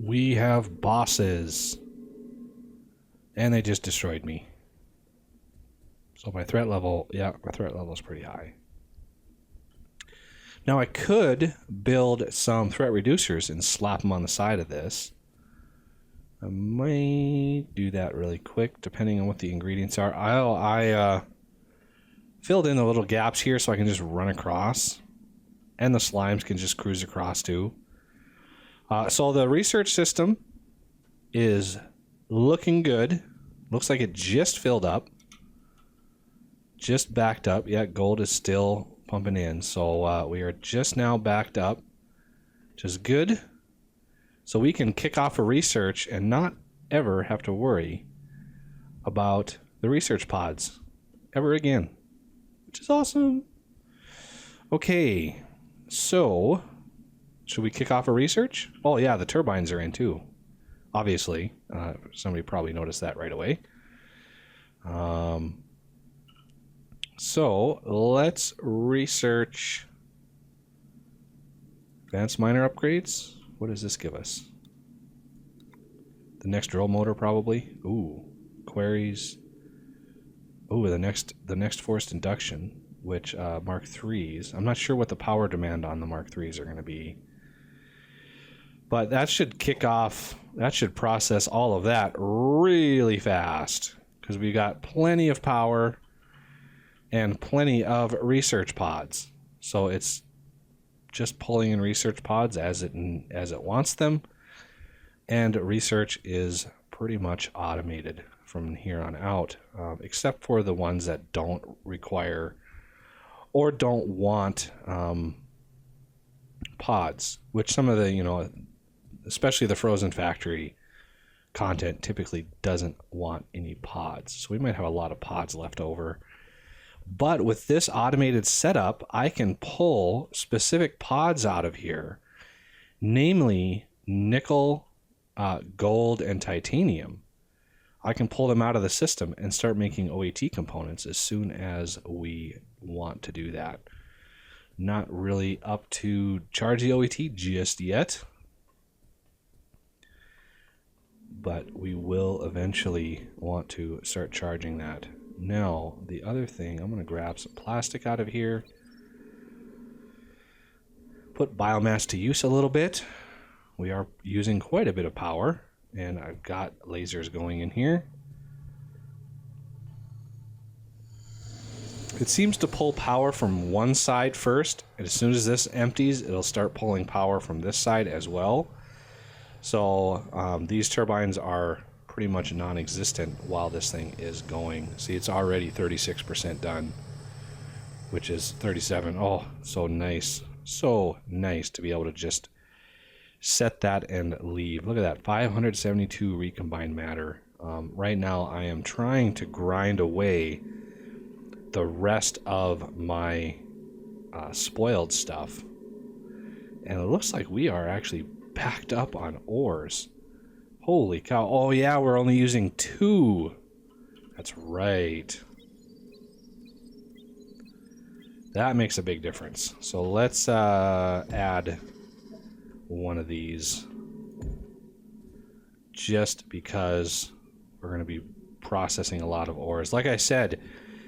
We have bosses. And they just destroyed me. So my threat level, yeah, my threat level is pretty high. Now I could build some threat reducers and slap them on the side of this. I might do that really quick, depending on what the ingredients are. I filled in the little gaps here so I can just run across. And the slimes can just cruise across too. So the research system is looking good. Looks like it just filled up. Just backed up. Yeah, gold is still pumping in. So we are just now backed up, which is good. So we can kick off a research and not ever have to worry about the research pods ever again, which is awesome. Okay, so should we kick off a research? Oh yeah, the turbines are in too. Obviously, somebody probably noticed that right away. So let's research advanced miner upgrades. What does this give us? The next drill motor probably. Ooh, queries. Ooh, the next forced induction, which Mark IIIs. I'm not sure what the power demand on the Mark IIIs are going to be. But that should kick off, that should process all of that really fast. Because we got plenty of power and plenty of research pods. So it's just pulling in research pods as it wants them. And research is pretty much automated from here on out, except for the ones that don't require or don't want pods, which some of the, especially the frozen factory content typically doesn't want any pods. So we might have a lot of pods left over. But with this automated setup, I can pull specific pods out of here, namely nickel, gold, and titanium. I can pull them out of the system and start making OAT components as soon as we want to do that. Not really up to charge the OAT just yet, but we will eventually want to start charging that. Now, the other thing, I'm going to grab some plastic out of here, put biomass to use a little bit. We are using quite a bit of power, and I've got lasers going in here. It seems to pull power from one side first, and as soon as this empties, it'll start pulling power from this side as well. So these turbines are pretty much non-existent while this thing is going. See, it's already 36% done, which is 37. Oh, so nice. So nice to be able to just set that and leave. Look at that, 572 recombined matter. Right now I am trying to grind away the rest of my spoiled stuff, and it looks like we are actually backed up on ores. Holy cow. Oh yeah, we're only using 2. That's right. That makes a big difference. So let's add one of these, just because we're going to be processing a lot of ores. Like I said,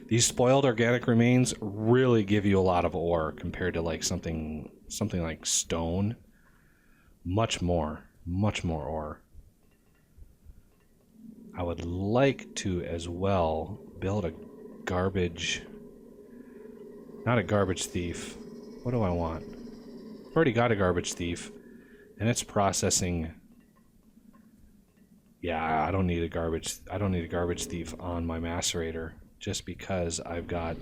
these spoiled organic remains really give you a lot of ore compared to like something like stone. Much more ore. I would like to as well build a garbage, not a garbage thief. What do I want? I've already got a garbage thief, and it's processing. Yeah, I don't need a garbage thief on my macerator, just because I've got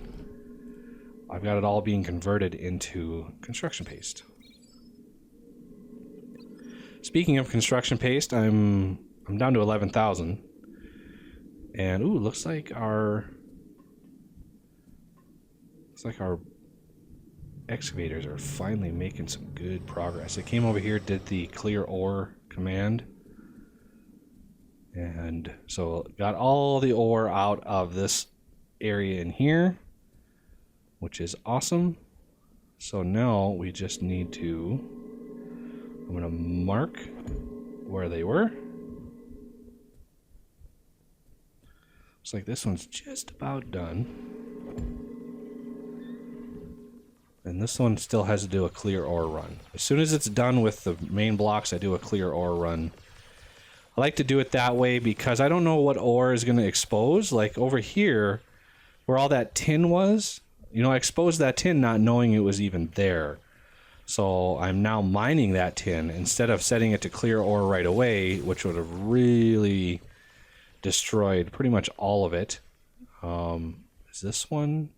it all being converted into construction paste. Speaking of construction paste, I'm down to 11,000. And ooh, looks like our excavators are finally making some good progress. It came over here, did the clear ore command, and so got all the ore out of this area in here, which is awesome. So now we just need to, I'm going to mark where they were. Looks like this one's just about done. And this one still has to do a clear ore run. As soon as it's done with the main blocks, I do a clear ore run. I like to do it that way because I don't know what ore is going to expose. Like over here, where all that tin was, you know, I exposed that tin not knowing it was even there. So I'm now mining that tin instead of setting it to clear ore right away, which would have really destroyed pretty much all of it. Is this one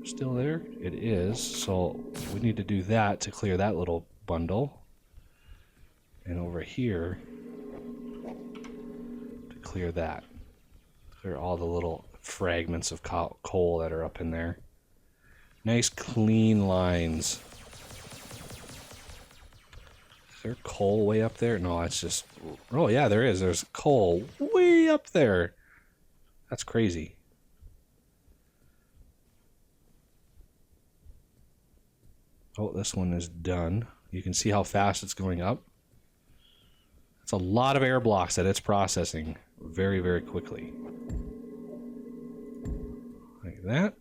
still there? It is. So we need to do that to clear that little bundle. And over here, to clear that. Clear all the little fragments of coal that are up in there. Nice clean lines. Is there coal way up there? No, it's just... Oh yeah, there is. There's coal way up there. That's crazy. Oh, this one is done. You can see how fast it's going up. It's a lot of air blocks that it's processing very, very quickly. Like that.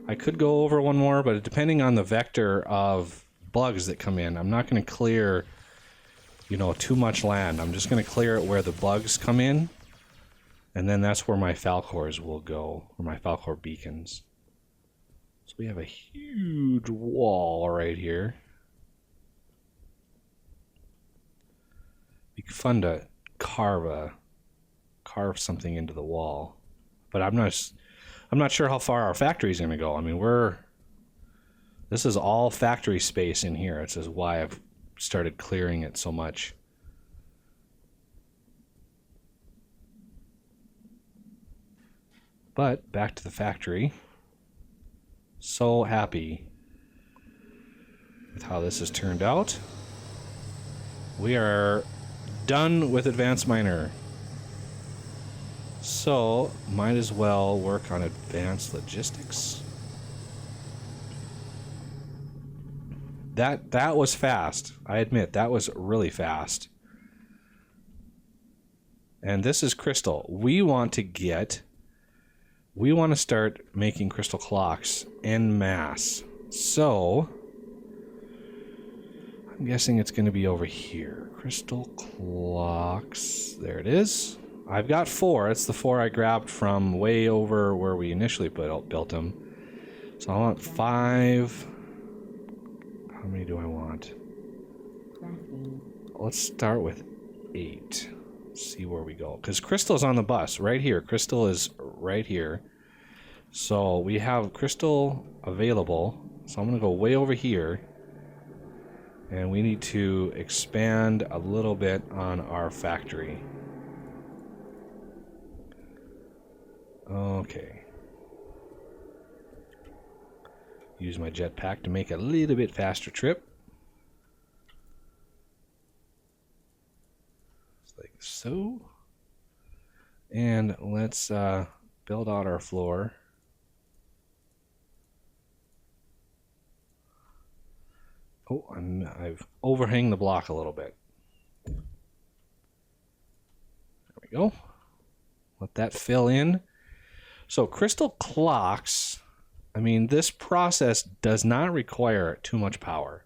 I could go over one more, but depending on the vector of bugs that come in, I'm not going to clear, you know, too much land. I'm just going to clear it where the bugs come in, and then that's where my Falcors will go, or my Falcor beacons. So we have a huge wall right here. Be fun to carve something into the wall, but I'm not sure how far our factory is going to go. I mean, this is all factory space in here. This is why I've started clearing it so much. But back to the factory. So happy with how this has turned out. We are done with Advanced Miner. So, might as well work on Advanced Logistics. That was fast. I admit, that was really fast. And this is crystal. We want to start making crystal clocks en masse. So, I'm guessing it's going to be over here. Crystal clocks. There it is. I've got 4. It's the 4 I grabbed from way over where we initially built them. So I want 5. How many do I want? Let's start with 8. See where we go. Because Crystal's on the bus right here. Crystal is right here. So we have Crystal available. So I'm going to go way over here. And we need to expand a little bit on our factory. Okay. Use my jetpack to make a little bit faster trip. Just like so. And let's build out our floor. Oh, I've overhang the block a little bit. There we go. Let that fill in. So crystal clocks, I mean, this process does not require too much power.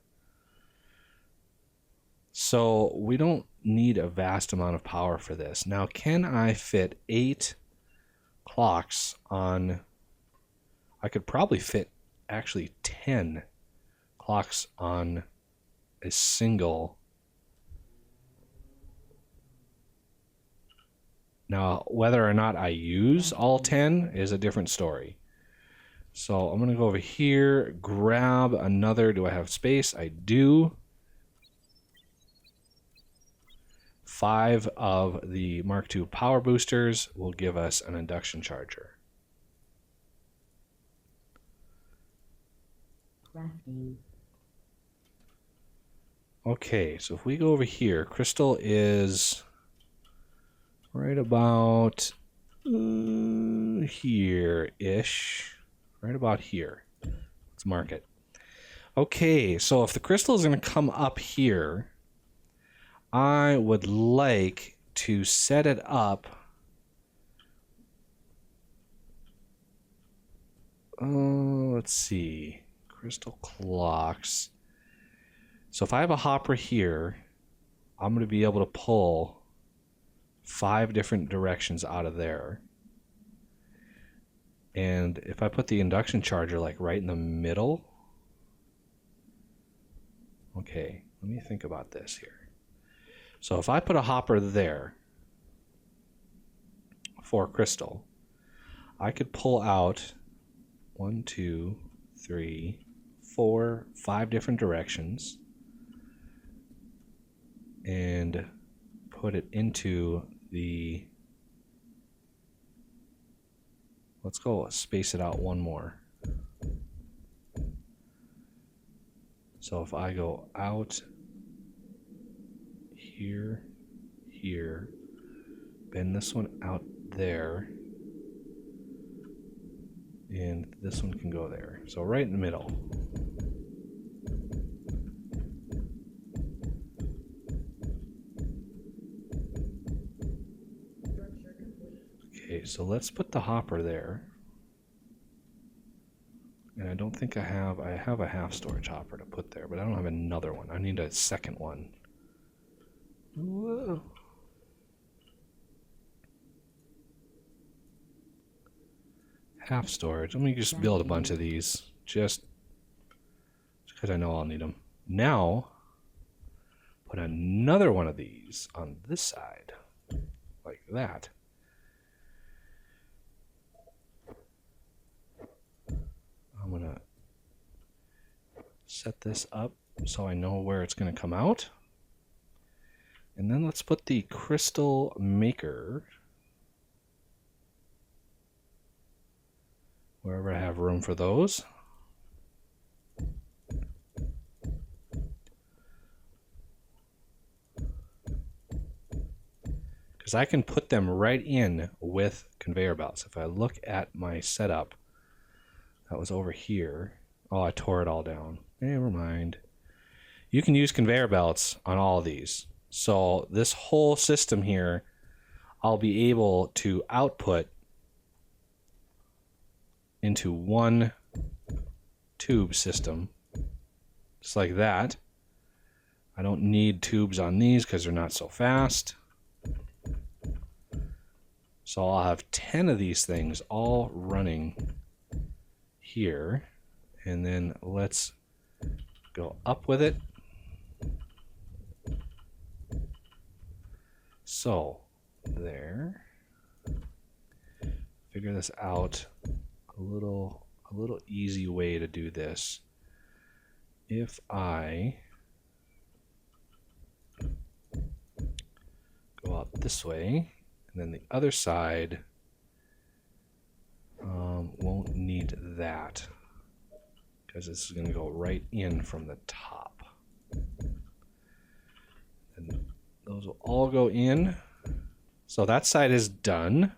So we don't need a vast amount of power for this. Now, can I fit 8 clocks on... I could probably fit actually 10 clocks on a single... Now, whether or not I use all 10 is a different story. So I'm going to go over here, grab another. Do I have space? I do. 5 of the Mark II power boosters will give us an induction charger. Okay, so if we go over here, Crystal is... right about here-ish. Right about here. Let's mark it. Okay, so if the crystal is going to come up here, I would like to set it up. Let's see. Crystal clocks. So if I have a hopper here, I'm going to be able to pull 5 different directions out of there. And if I put the induction charger like right in the middle. Okay, let me think about this here. So if I put a hopper there for crystal, I could pull out 1, 2, 3, 4, 5 different directions and put it into the, let's go space it out one more. So if I go out here, here, bend this one out there, and this one can go there. So right in the middle. Okay, so let's put the hopper there. And I don't think I have a half storage hopper to put there, but I don't have another one. I need a second one. Whoa. Half storage. Let me just build a bunch of these, just because I know I'll need them. Now, put another one of these on this side, like that. I'm gonna set this up so I know where it's gonna come out. And then let's put the crystal maker wherever I have room for those. Because I can put them right in with conveyor belts. If I look at my setup, that was over here. Oh, I tore it all down. Never mind. You can use conveyor belts on all of these. So this whole system here, I'll be able to output into one tube system, just like that. I don't need tubes on these because they're not so fast. So I'll have 10 of these things all running here, and then let's go up with it. So there, figure this out a little easy way to do this. If I go out this way, and then the other side won't need that because this is going to go right in from the top. And those will all go in. So that side is done.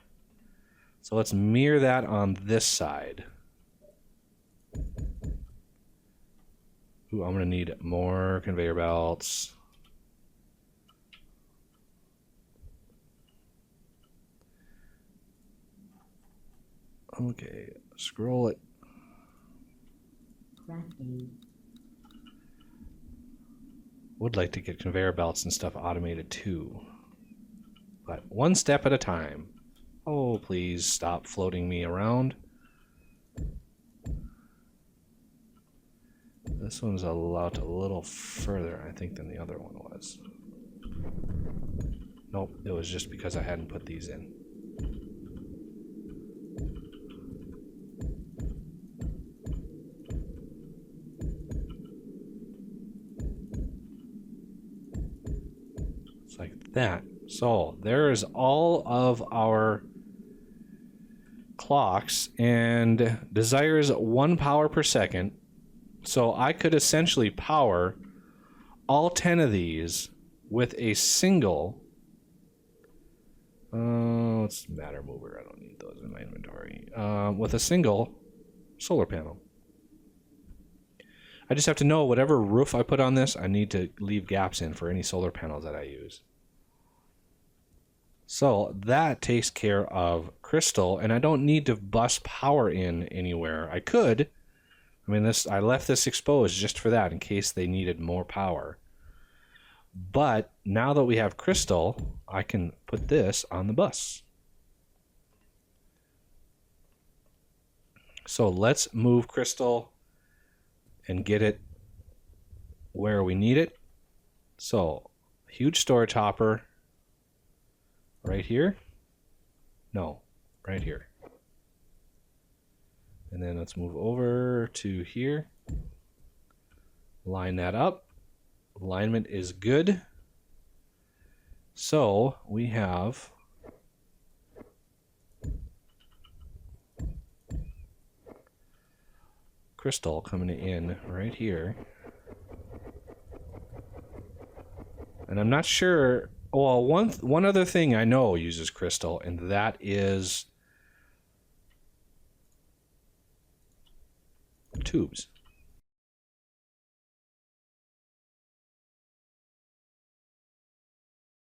So let's mirror that on this side. Ooh, I'm going to need more conveyor belts. Okay, scroll it. Crafting. Would like to get conveyor belts and stuff automated too, but one step at a time. Oh, please stop floating me around. This one's out a little further, I think, than the other one was. Nope, it was just because I hadn't put these in. Like that. So there's all of our clocks, and desires 1 power per second. So I could essentially power all 10 of these with a single what's matter mover? I don't need those in my inventory. With a single solar panel. I just have to know whatever roof I put on this, I need to leave gaps in for any solar panels that I use. So that takes care of crystal, and I don't need to bus power in anywhere. I could. I mean, I left this exposed just for that, in case they needed more power. But now that we have crystal, I can put this on the bus. So let's move crystal and get it where we need it. So, huge storage hopper right here. No, right here. And then let's move over to here. Line that up. Alignment is good. So we have crystal coming in right here. And I'm not sure, well, one other thing I know uses crystal, and that is tubes.